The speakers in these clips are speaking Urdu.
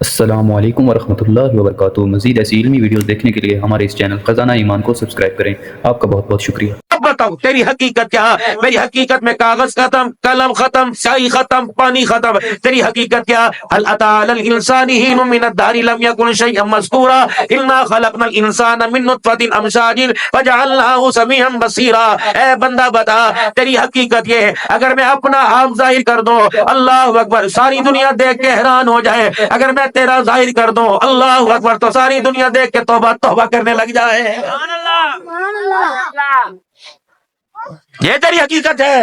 السلام علیکم ورحمۃ اللہ وبرکاتہ۔ مزید ایسی علمی ویڈیوز دیکھنے کے لیے ہمارے اس چینل خزانہ ایمان کو سبسکرائب کریں۔ آپ کا بہت بہت شکریہ۔ اب بتاؤ تیری حقیقت کیا؟ میری حقیقت میں کاغذ ختم، قلم ختم، سیاہی ختم، پانی ختم۔ تیری حقیقت کیا؟ هل اتى على الانسان حين من الدهر لم يكن شيئا مذكورا انا خلقنا الانسان من نطفة امشاج فجعلناه سميعا بصيرا۔ اے بندہ بتا تیری حقیقت یہ ہے، اگر میں اپنا آپ ظاہر کر دوں اللہ اکبر ساری دنیا دیکھ کے حیران ہو جائے، اگر میں تیرا ظاہر کر دوں اللہ اکبر تو ساری دنیا دیکھ کے توبہ توبہ کرنے لگ جائے۔ سبحان اللہ، سبحان اللہ۔ یہ تیری حقیقت ہے۔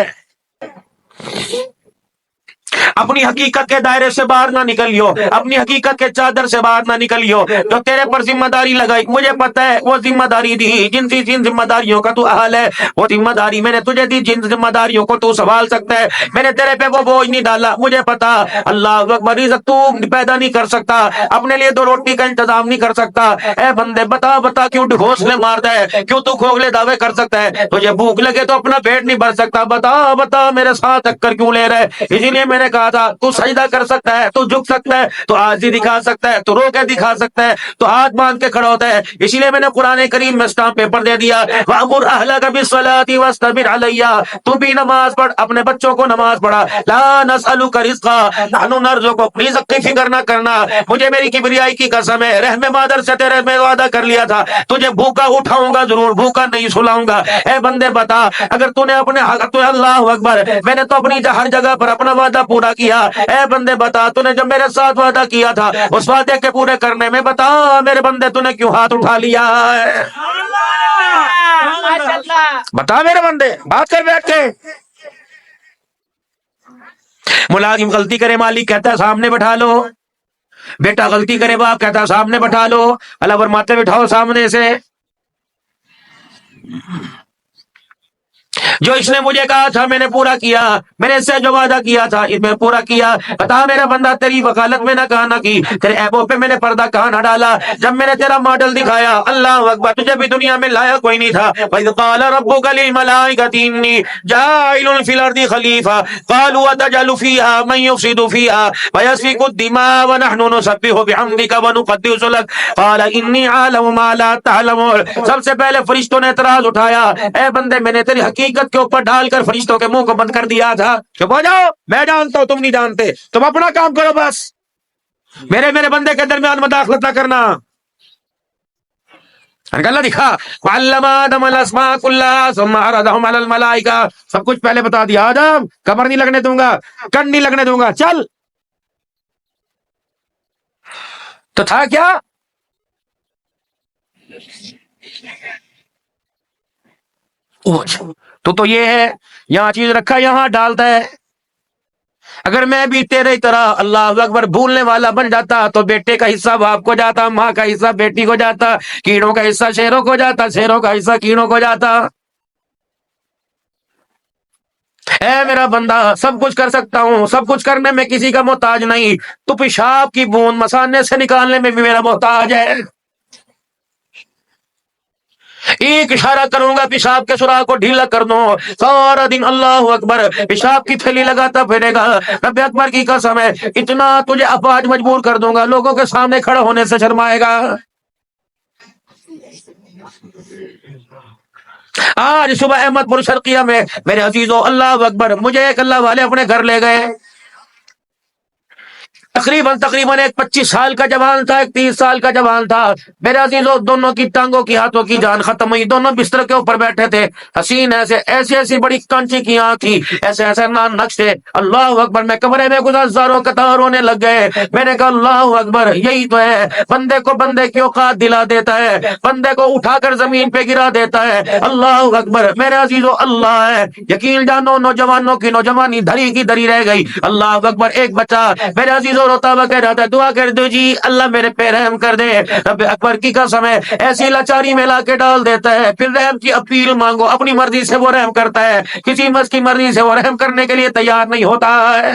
اپنی حقیقت کے دائرے سے باہر نہ نکلیو، اپنی حقیقت کے چادر سے باہر نہ نکلیو۔ جو تیرے پر ذمہ داری لگائی مجھے پتہ ہے وہ ذمہ داری دی، جن ذمہ داریوں کا تو اہل ہے وہ ذمہ داری میں نے تجھے دی، جن ذمہ داریوں کو تو سنبھال سکتا ہے میں نے تیرے پہ وہ بوجھ نہیں ڈالا۔ مجھے پتا اللہ اکبر رزق تو پیدا نہیں کر سکتا، اپنے لیے 2 روٹی کا انتظام نہیں کر سکتا۔ اے بندے بتا بتا کیوں گھونسلے مارتا ہے، کیوں تو کھوکھلے دعوے کر سکتا ہے؟ تجھے بھوک لگے تو اپنا پیٹ نہیں بھر سکتا، بتا بتا میرے ساتھ چکر کیوں لے رہے؟ اسی لیے میں نے کہا تھا تو سجدہ کر سکتا ہے، تو جھک سکتا ہے، تو عاجزی دکھا سکتا ہے، تو رو کے دکھا سکتا ہے، تو ہاتھ باندھ کے کھڑا ہوتا ہے۔ اسی لیے میں نے قرآن کریم میں اسٹامپ پیپر دے دیا وَأْمُرْ أَهْلَكَ بِالصَّلَاةِ وَاسْتَبِرْ عَلَيْهَا، تو بھی نماز پڑھ، اپنے بچوں کو نماز پڑھا۔ لا نسألك رزقا نحن نرزقك، رزق کی فکر نہ کرنا، مجھے میری کبریائی کی قسم ہے رحم مادر سے تیرے میں وعدہ کر لیا تھا تجھے بھوکا اٹھاؤں گا ضرور، بھوکا نہیں سلاؤں گا۔ اے بندے بتا اگر تو نے اپنے تو اللہ اکبر میں نے تو اپنی ہر جگہ پر اپنا وعدہ پورا کیا۔ اے بندے بتا تو نے جب میرے ساتھ وعدہ کیا تھا اس وعدے کے پورے کرنے میں بتا میرے بندے تو نے کیوں ہاتھ اٹھا لیا ہے؟ بتا میرے بندے، بات کر بیٹھ کے۔ ملازم غلطی کرے مالک کہتا ہے سامنے بٹھا لو، بیٹا غلطی کرے باپ کہتا ہے سامنے بٹھا لو، اللہ فرماتے بٹھاؤ سامنے سے۔ جو اس نے مجھے کہا تھا میں نے پورا کیا، میں نے اس سے جو وعدہ کیا تھا اس میں پورا کیا۔ بتا میرا بندہ تیری وکالت میں نہ کہا نہ کی، تیرے عیبوں پہ میں نے پردہ کہاں نہ ڈالا۔ جب میں نے تیرا ماڈل دکھایا اللہ اکبر تجھے بھی دنیا میں لایا کوئی نہیں تھا۔ وَإِذْ قَالَ رَبُّكَ لِلْمَلَائِكَةِ إِنِّي جَاعِلٌ فِي الْأَرْضِ خَلِيفَةً قَالُوا أَتَجْعَلُ فِيهَا مَن يُفْسِدُ فِيهَا وَيَسْفِكُ الدِّمَاءَ وَنَحْنُ نُسَبِّحُ بِحَمْدِكَ وَنُقَدِّسُ لَكَ قَالَ إِنِّي أَعْلَمُ مَا لَا تَعْلَمُونَ۔ سب سے پہلے فرشتوں نے اعتراض اٹھایا، اے بندے میں نے تیری حقیقت کے اوپر ڈال کر فرشتوں کے منہ کو بند کر دیا تھا، چپ ہو جاؤ میں جانتا ہوں تم نہیں جانتے، تم اپنا کام کرو بس، میرے بندے کے درمیان مداخلت نہ کرنا۔ اللہ دکھا وَعَلَّمَ آدَمَ الْأَسْمَاءَ كُلَّهَا ثُمَّ عَرَضَهُمْ عَلَى الْمَلَائِكَةِ، سب کچھ پہلے بتا دیا آدم کمر نہیں لگنے دوں گا، کن نہیں لگنے دوں گا، چل۔ تو تھا کیا؟ تو یہ ہے یہاں چیز رکھا یہاں ڈالتا ہے۔ اگر میں بھی تیرے طرح اللہ اکبر بھولنے والا بن جاتا تو بیٹے کا حصہ باپ کو جاتا، ماں کا حصہ بیٹی کو جاتا، کیڑوں کا حصہ شیروں کو جاتا، شیروں کا حصہ کیڑوں کو جاتا۔ اے میرا بندہ سب کچھ کر سکتا ہوں، سب کچھ کرنے میں کسی کا محتاج نہیں، تو پیشاب کی بوند مثانے سے نکالنے میں بھی میرا محتاج ہے۔ ایک اشارہ کروں گا پیشاب کے سوراخ کو ڈھیلا کر دو، سارا دن اللہ اکبر پیشاب کی تھیلی لگاتا پھرے گا۔ رب اکبر کی قسم ہے اتنا تجھے افواج مجبور کر دوں گا لوگوں کے سامنے کھڑا ہونے سے شرمائے گا۔ آج صبح احمد پور شرقیہ میں میرے عزیزو اللہ اکبر مجھے ایک اللہ والے اپنے گھر لے گئے، تقریباً ایک 25 سال کا جوان تھا، ایک 30 سال کا جوان تھا۔ میرے عزیزو دونوں کی ٹانگوں کی ہاتھوں کی جان ختم ہوئی، دونوں بستر کے اوپر بیٹھے تھے، حسین ایسی بڑی کانچی کی آنکھ تھی، ایسے نقش تھے۔ اللہ اکبر میں کمرے میں گزر ہزاروں قطار ہونے لگ گئے۔ میں نے کہا اللہ اکبر یہی تو ہے بندے کو بندے کی اوقات دلا دیتا ہے، بندے کو اٹھا کر زمین پہ گرا دیتا ہے۔ اللہ اکبر میرے عزیزو اللہ ہے، یقین جانو نوجوانوں کی نوجوانی دھری کی دھری رہ گئی۔ اللہ اکبر ایک بچہ میرے عزیزو روتا ہوا کہہ رہا تھا دعا کر دو جی اللہ میرے پہ رحم کر دے۔ رب اکبر کی قسم ہے ایسی لاچاری میں لا کے ڈال دیتا ہے، پھر رحم کی اپیل مانگو اپنی مرضی سے وہ رحم کرتا ہے، کسی مس کی مرضی سے وہ رحم کرنے کے لیے تیار نہیں ہوتا ہے۔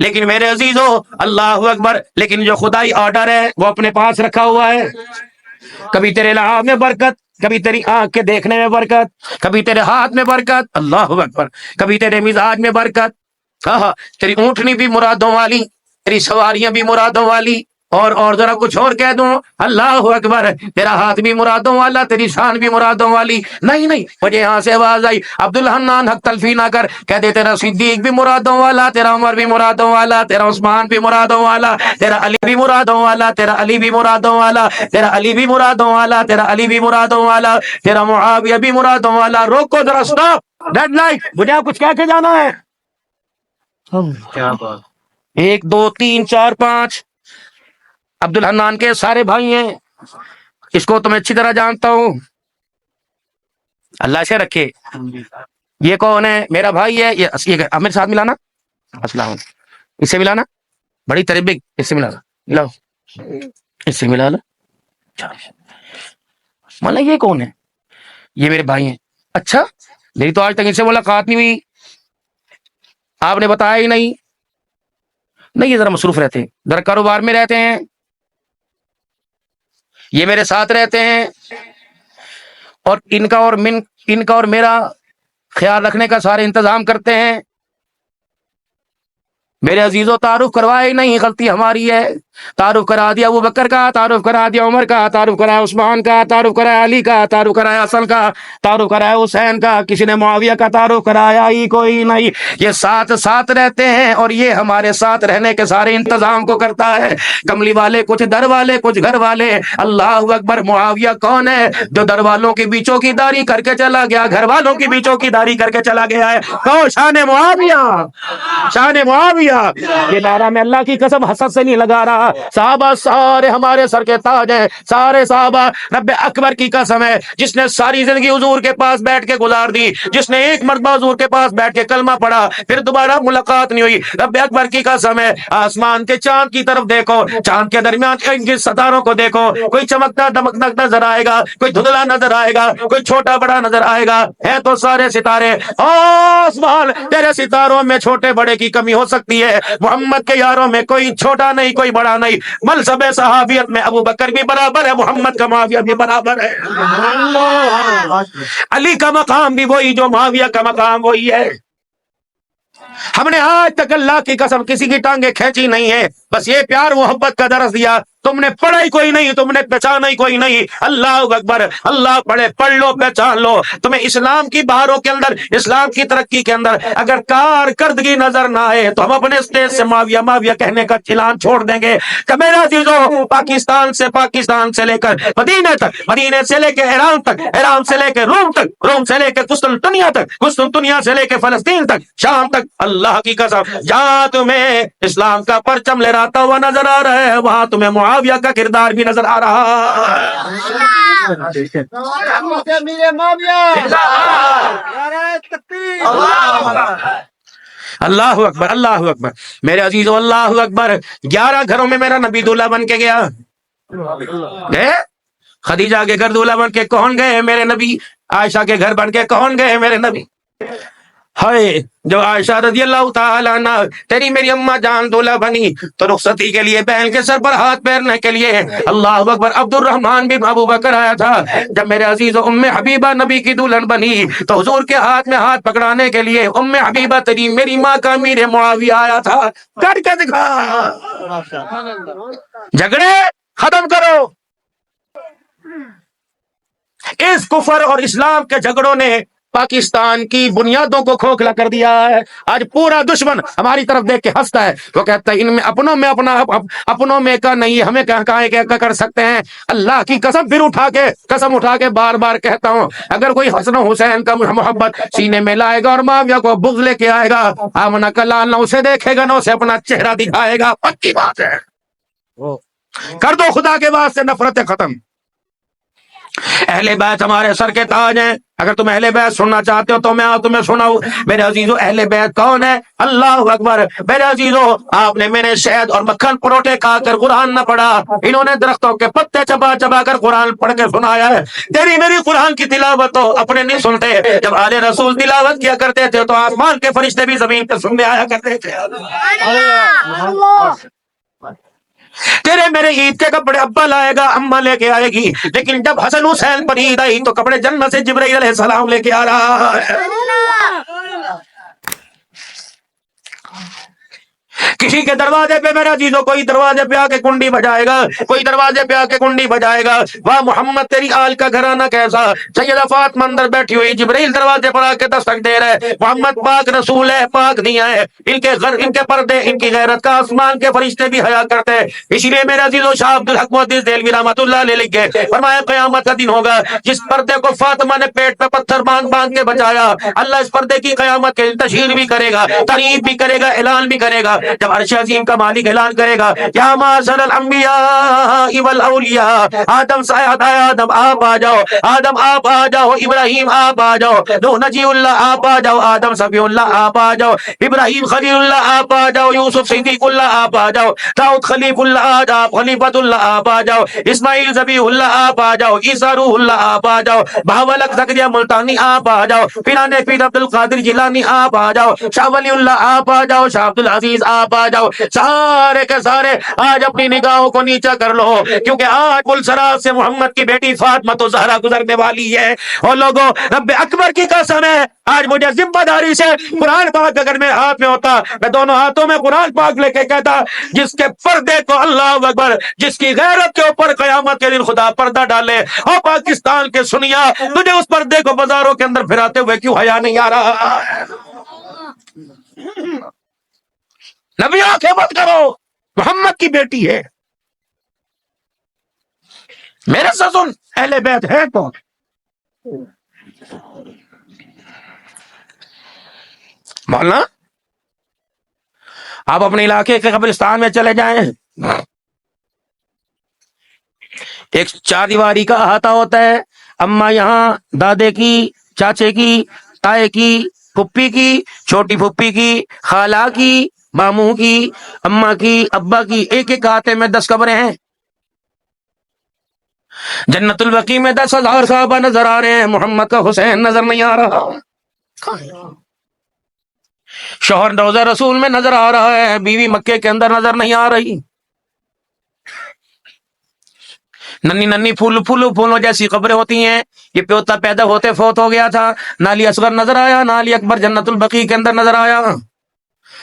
لیکن میرے عزیزو اللہ اکبر، لیکن جو خدائی آرڈر ہے وہ اپنے پاس رکھا ہوا ہے. کبھی تیرے لحاظ میں برکت، کبھی تیری آنکھ کے دیکھنے میں برکت، کبھی تیرے ہاتھ میں برکت، اللہ اکبر، کبھی تیرے مزاج میں برکت. تیری اونٹنی بھی مرادوں والی، تیری سواریاں بھی مرادوں والی، اور ذرا کچھ اور کہہ دوں، اللہ اکبر، تیرا ہاتھ بھی مرادوں والا، تیری شان بھی مرادوں والی. نہیں، مجھے یہاں سے آواز آئی، عبد الحنان حق تلفی نہ کر، کہہ دے تیرا صدیق بھی مرادوں والا، تیرا عمر بھی مرادوں والا، تیرا عثمان بھی مرادوں والا، تیرا علی بھی مرادوں والا، تیرا علی بھی مرادوں والا، تیرا علی بھی مرادوں والا، تیرا علی بھی مرادوں والا، تیرا معاویہ بھی مرادوں والا. روکو ذرا، سٹاپ، ڈیڈ لائٹ، مجھے کچھ کہہ کے جانا ہے. کیا بات. 1 2 3 4 5 عبد الحنان کے سارے بھائی ہیں. اس کو تو میں اچھی طرح جانتا ہوں، اللہ سے رکھے. یہ کون ہے؟ میرا بھائی ہے. یہ میرے ساتھ ملانا، السلام علیکم. اس سے ملانا، بڑی تربیت، اس سے ملانا، ملاؤ، اس سے ملا لا. مانا یہ کون ہے؟ یہ میرے بھائی ہیں. اچھا، میری تو آج تک ان سے ملاقات نہیں ہوئی، آپ نے بتایا ہی نہیں. نہیں، یہ ذرا مصروف رہتے ہیں، ذرا کاروبار میں رہتے ہیں. یہ میرے ساتھ رہتے ہیں، اور ان کا اور میرا خیال رکھنے کا سارے انتظام کرتے ہیں. میرے عزیزوں، تعارف کروائے نہیں، غلطی ہماری ہے. تعارف کرا دیا ابو بکر کا، تعارف کرا دیا عمر کا، تعارف کرایا عثمان کا، تعارف کرایا علی کا، تعارف کرایا حسن کا، تعارف کرایا حسین کا. کسی نے معاویہ کا تعارف کرایا ہی کوئی نہیں. یہ ساتھ رہتے ہیں، اور یہ ہمارے ساتھ رہنے کے سارے انتظام کو کرتا ہے. کملی والے کچھ در والے، کچھ گھر والے. اللہ اکبر. معاویہ کون ہے؟ جو در والوں کی بیچوں کی داری کر کے چلا گیا، گھر والوں کی بیچوں کی داری کر کے چلا گیا ہے. کہو شان معاویہ، شان معاویہ. یہ نعرہ میں اللہ کی قسم حسد سے نہیں لگا رہا. صحابہ سارے ہمارے سر کے تاج ہیں، سارے صحابہ. رب اکبر کی قسم ہے، جس نے ساری زندگی حضور کے پاس بیٹھ کے گزار دی، جس نے ایک مرتبہ حضور کے پاس بیٹھ کے کلمہ پڑھا، پھر دوبارہ ملاقات نہیں ہوئی. رب اکبر کی قسم ہے، آسمان کے چاند کی طرف دیکھو، چاند کے درمیان ان کے ستاروں کو دیکھو، کوئی چمکتا دمکتا نظر آئے گا، کوئی دھندلا نظر آئے گا، کوئی چھوٹا بڑا نظر آئے گا. ہے تو سارے ستارے. آسمان، تیرے ستاروں میں چھوٹے بڑے کی کمی ہو سکتی ہے، محمد کے یاروں میں کوئی چھوٹا نہیں، کوئی بڑا نہیں. منصب صحابیت میں ابو بکر بھی برابر ہے، محمد کا معاویہ بھی برابر ہے. علی کا مقام بھی وہی جو معاویہ کا مقام وہی ہے. ہم نے آج تک اللہ کی قسم کسی کی ٹانگیں کھینچی نہیں ہے، بس یہ پیار محبت کا درس دیا. تم نے پڑھا ہی کوئی نہیں، تم نے پہچانا ہی کوئی نہیں. اللہ اکبر. اللہ پڑھ لو، پہچان لو. تمہیں اسلام کی بہاروں کے اندر، اسلام کی ترقی کے اندر اگر کارکردگی نظر نہ آئے تو ہم اپنے اسٹیج سے معاویہ کہنے کا اعلان چھوڑ دیں گے. کہ میرا عزیزو، پاکستان سے لے کر مدینے تک، مدینے سے لے کے ایران تک، ایران سے لے کے روم تک، روم سے لے کے قسطنطنیہ تک، قسطنطنیہ سے لے کے فلسطین تک، شام تک، اللہ کی قسم جہاں تمہیں اسلام کا پرچم لہراتا ہوا نظر آ رہا ہے، وہاں تمہیں معاویہ کا کردار بھی نظر آ رہا ہے. اللہ اکبر، اللہ اکبر. میرے عزیزو، اللہ اکبر. 11 گھروں میں میرا نبی دولہا بن کے گیا. گئے خدیجہ کے گھر دولہا بن کے کون گئے؟ میرے نبی. عائشہ کے گھر بن کے کون گئے؟ میرے نبی. ہائے، جو عائشہ رضی اللہ تعالیٰ عنہ تیری میری اماں جان دولہا بنی تو رخصتی کے لیے بہن کے سر پر ہاتھ پھیرنے کے لیے اللہ اکبر عبد الرحمن بن ابو بکر آیا تھا. جب میرے عزیز ام حبیبہ نبی کی دلہن بنی تو حضور کے ہاتھ میں ہاتھ پکڑانے کے لیے ام حبیبہ تیری میری ماں کا امیر معاویہ آیا تھا. کر کے دکھا. جھگڑے ختم کرو. اس کفر اور اسلام کے جھگڑوں نے پاکستان کی بنیادوں کو کھوکھلا کر دیا ہے. آج پورا دشمن ہماری طرف دیکھ کے ہنستا ہے. وہ کہتا ہے ان میں اپنوں میں کا نہیں، ہمیں کہاں کر سکتے ہیں. اللہ کی قسم پھر قسم اٹھا کے بار بار کہتا ہوں، اگر کوئی حسن و حسین کا محبت سینے میں لائے گا اور معاویہ کو بغض لے کے آئے گا، آمنہ کا لال نہ اسے دیکھے گا نہ اسے اپنا چہرہ دکھائے گا. پکی بات ہے. کر دو خدا کے واسطے نفرت ختم. اہل بیت ہمارے سر کے تاج ہیں. اگر تم اہل بیت سننا چاہتے ہو تو میں تمہیں سناؤں. میرے عزیزو اہل بیت کون ہے؟ اللہ اکبر. میرے عزیزو آپ نے میرے شہد اور مکھن پروٹے کھا کر قرآن نہ پڑھا, انہوں نے درختوں کے پتے چبا چبا کر قرآن پڑھ کے سنایا ہے. تیری میری قرآن کی تلاوت تو اپنے نہیں سنتے. جب آل رسول تلاوت کیا کرتے تھے تو آسمان کے فرشتے بھی زمین پہ سننے آیا کرتے تھے. تیرے میرے عید کے کپڑے ابا لائے گا, اماں لے کے آئے گی, لیکن جب حسن حسین پر عید آئی تو کپڑے جنت سے جبرائیل علیہ السلام لے کے آ رہا ہے. کسی کے دروازے پہ میرا عزیزو کوئی دروازے پہ آ کے کنڈی بجائے گا, کوئی دروازے پہ آ کے کنڈی بجائے گا. واہ محمد تیری آل کا گھرانہ کیسا. سیدہ فاطمہ اندر بیٹھی ہوئی, جبرائیل دروازے پر آ کے دستک دے رہے. محمد پاک رسول ہے, پاک دیا ہے, ان کے گھر ان کے پردے ان کی غیرت کا آسمان کے فرشتے بھی حیا کرتے ہیں. اسی لیے میرا عزیزو شاہ عبد الحق محدث دہلوی رحمۃ اللہ علیہ لکھے, فرمایا قیامت کا دن ہوگا جس پردے کو فاطمہ نے پیٹ پہ پتھر باندھ باندھ کے بچایا, اللہ اس پردے کی قیامت کے تشہیر بھی کرے گا, تعریف بھی کرے گا, اعلان بھی کرے گا. جب عرش عظیم کا مالک اعلان کرے گا یا معاشر الانبیاء والاولیاء, آدم سایہ آدم آپ آ جاؤ, آدم آپ آ جاؤ, ابراہیم آپ آ جاؤ, نوح نجی اللہ آپ آ جاؤ, آدم صفی اللہ آپ آ جاؤ, ابراہیم خلیل اللہ آپ آ جاؤ, یوسف صدیق اللہ آپ آ جاؤ, داؤد خلیف اللہ آپ, خلیفۃ اللہ آپ آ جاؤ, اسماعیل ذبیح اللہ آپ آ جاؤ, عیسیٰ روح اللہ آپ آ جاؤ, بہاولک زکریا ملتانی آپ آ جاؤ, پیرانے پیر عبد القادر جیلانی آپ آ جاؤ, شاہ ولی اللہ آپ آ جاؤ, شاہ عبد العزیز آپ آ جاؤ. سارے کے سارے آج اپنی نگاہوں کو نیچا کر لو, کیونکہ آج پلسرات سے محمد کی بیٹی فاطمہ تو زہرا گزرنے والی ہے. اور لوگوں رب اکبر کی قسم ہے, آج مجھے ذمہ داری سے قرآن پاک اگر میرے ہاتھ میں ہوتا, میں دونوں ہاتھوں میں قرآن پاک لے کے کہتا جس کے پردے کو اللہ اکبر, جس کی غیرت کے اوپر قیامت کے دن خدا پردہ ڈالے. اور پاکستان کے سنیا, تجھے اس پردے کو بازاروں کے اندر پھراتے ہوئے کیوں حیا نہیں آ رہا؟ نبی آنکھیں مت کرو, محمد کی بیٹی ہے. میرے سے سن, اہل بیت ہے کون؟ مولانا آپ اپنے علاقے کے قبرستان میں چلے جائیں, ایک چار دیواری کا احاطہ ہوتا ہے. اماں یہاں, دادے کی, چاچے کی, تائے کی, پھپھی کی, چھوٹی پھپھی کی, خالہ کی, ماموں کی, اماں کی, ابا کی, ایک ایک احاطے میں 10 قبریں ہیں. جنت البقیع میں 10,000 صحابہ نظر آ رہے ہیں, محمد کا حسین نظر نہیں آ رہا. شوہر روضہ رسول میں نظر آ رہا ہے, بیوی مکے کے اندر نظر نہیں آ رہی. ننی ننی پھولوں جیسی قبریں ہوتی ہیں. یہ پوتا پیدا ہوتے فوت ہو گیا تھا, نہ علی اصغر نظر آیا, نہ علی اکبر جنت البقیع کے اندر نظر آیا.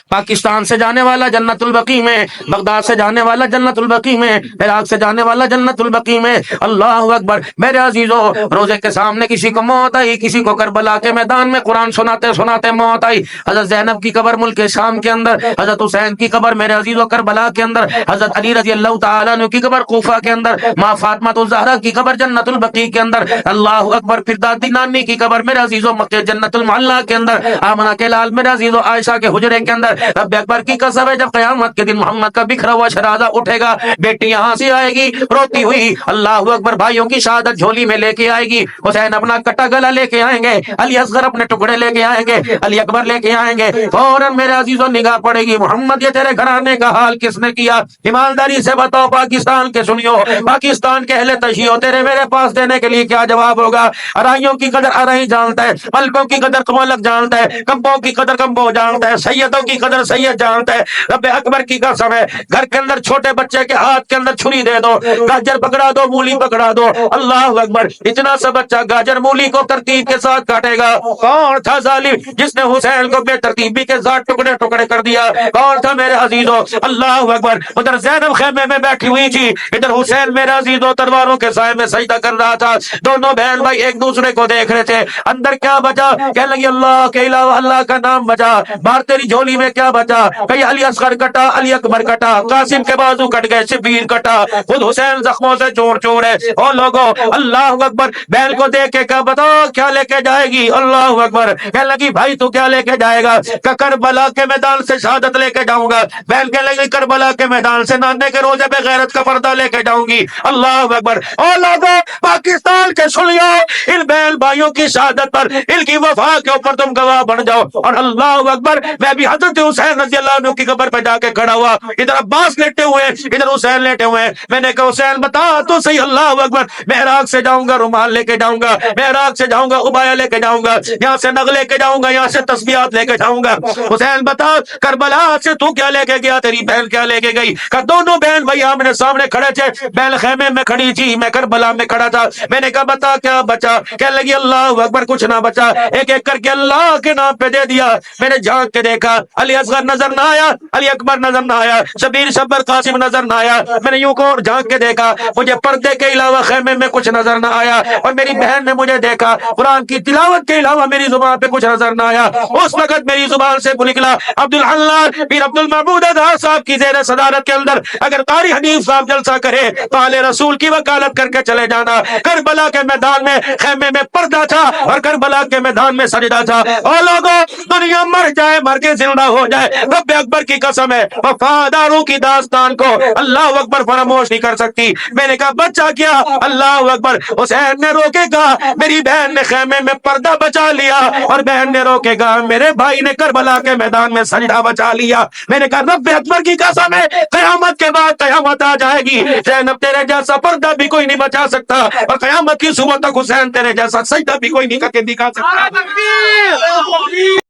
پاکستان سے جانے والا جنت البقیع میں, بغداد سے جانے والا جنت البقیع میں, عراق سے جانے والا جنت البقیع میں. اللہ اکبر. میرے عزیزو, روزے کے سامنے کسی کو موت آئی, کسی کو کربلا کے میدان میں قرآن سناتے سناتے موت آئی. حضرت زینب کی قبر ملک شام کے اندر, حضرت حسین کی قبر میرے عزیزو کربلا کے اندر, حضرت علی رضی اللہ تعالیٰ عنہ کی قبر کوفہ کے اندر, ماں فاطمہ الزہرا کی قبر جنت البقیع کے اندر. اللہ اکبر. پھر دادی نانی کی قبر میرے عزیزو مکہ جنت المعلا کے اندر, آمنہ کے لال میرے عزیزو عائشہ کے حجرے کے اندر. رب اکبر کی قسم ہے, جب قیامت کے دن محمد کا بکھرا ہوا شرازہ اٹھے گا, بیٹی یہاں سے آئے گی روتی ہوئی, اللہ اکبر, بھائیوں کی شہادت جھولی میں لے کے آئے گی. حسین اپنا کٹا گلا لے کے آئیں گے, علی اصغر اپنے ٹکڑے لے کے آئیں گے, علی اکبر لے کے آئیں گے. فوراً میرے عزیزوں نگاہ پڑے گی, محمد یہ تیرے گھرانے کا حال کس نے کیا؟ ایمانداری سے بتاؤ پاکستان کے سنیو, پاکستان کے اہل تشیعو, تیرے میرے پاس دینے کے لیے کیا جواب ہوگا؟ ارائیوں کی قدر ارائیں جانتا ہے, ملکوں کی قدر ملک جانتا ہے, کمبوں کی قدر کمبو جانتا ہے, سیدوں کی قدر سید جانتا ہے. رب اکبر کی قسم ہے, گھر کے اندر چھوٹے بچے کے ہاتھ کے اندر چھری دے دو, گاجر پکڑا دو, مولی پکڑا دو, اللہ اکبر, اتنا سا بچہ گاجر مولی کو ترتیب کے ساتھ کاٹے گا. کون تھا ظالم جس نے حسین کو بے ترتیبی کے ساتھ ٹکڑے ٹکڑے کر دیا؟ کون تھا میرے عزیزو؟ اللہ اکبر. ادھر زینب خیمے میں بیٹھی ہوئی تھی, ادھر حسین میرے عزیزو تلواروں کے سائے میں سجدہ کر رہا تھا. دونوں بہن بھائی ایک دوسرے کو دیکھ رہے تھے. اندر کیا بچا؟ کہنے لگی اللہ کے علاوہ اللہ کا نام بچا. باہر تیری جھولی میں کیا بچا؟ کہ علی اصغر کٹا، علی اکبر کٹا، قاسم کے بازو کٹ گئے، شبیر کٹا، خود حسین زخموں سے چور چور ہے۔ اور لوگوں اللہ اکبر، بہن کو دیکھ کے کہا بتا کیا لے کے جائے گی؟ اللہ اکبر، کہنے لگی بھائی تو کیا لے کے جائے گا؟ کہ کربلا کے میدان سے شہادت لے کے جاؤں گا۔ بہن کہنے لگی کربلا کے میدان سے نانے کے روزے پہ غیرت کا پردہ لے کے جاؤں گی۔ اللہ اکبر۔ اور لوگوں پاکستان کے سنیو، ان بہن بھائیوں کی شہادت پر، ان کی وفا کے اوپر تم گواہ بن جاؤ۔ اور اللہ اکبر، میں بھی حضرت حسین رضی اللہ عنہ کی قبر پہ جا کے کھڑا ہوا، ادھر عباس لیٹے ہوئے ہیں، ادھر حسین لیٹے ہوئے ہیں۔ میں نے کہا حسین بتا تو صحیح، اللہ اکبر، میں عراق سے جاؤں گا رومال لے کے جاؤں گا، میں عراق سے جاؤں گا ابایا لے کے جاؤں گا، یہاں سے نگ لے کے جاؤں گا، یہاں سے تسبیحات لے کے جاؤں گا۔ حسین بتا کربلا سے تو کیا لے کے گیا، تیری بہن کیا لے کے گئی؟ کہ دونوں بہن بھائی آمنے سامنے کھڑے تھے، بہن خیمے میں کھڑی تھی، میں کربلا میں کھڑا تھا۔ میں نے کہا بتا کیا بچا؟ کہنے لگی اللہ اکبر، کچھ نہ بچا، ایک ایک کر کے اللہ کے نام پہ دے دیا۔ میں نے جھانک کے دیکھا، علی اصغر نظر نہ آیا، علی اکبر نظر نہ آیا، شبیر شبر قاسم نظر نہ آیا۔ میں نے یوں کو جھانک کے دیکھا، مجھے پردے کے علاوہ خیمے میں کچھ نظر نہ آیا۔ اور میری بہن نے مجھے دیکھا، قرآن کی تلاوت کے علاوہ میری زبان پہ کچھ نظر نہ آیا۔ اس وقت میری زبان سے نکلا عبدالحلال پیر عبد المعبود اظہر صاحب کی زیر صدارت کے اندر اگر قاری حنیف صاحب جلسہ کرے تو آل رسول کی وکالت کر کے چلے جانا۔ کربلا کے میدان میں خیمے میں پردہ تھا اور کربلا کے میدان میں سجدہ تھا۔ اور لوگوں دنیا مر جائے، مر کے زندہ ہو جائے، رب اکبر کی قسم ہے وفاداروں کی داستان کو اللہ اکبر فراموش نہیں کر سکتی۔ میں نے کہا بچہ کیا؟ اللہ اکبر۔ حسین نے روکے گا، میری بہن نے خیمے میں پردہ بچا لیا، اور بہن نے روکے گا، میرے بھائی نے کربلا کے میدان میں سجدہ بچا لیا۔ میں نے کہا رب اکبر کی قسم ہے قیامت کے بعد قیامت آ جائے گی، زینب تیرے جیسا پردہ بھی کوئی نہیں بچا سکتا، اور قیامت کی صبح تک حسین تیرے جیسا سجدہ بھی کوئی نہیں کر کے دکھا سکتا۔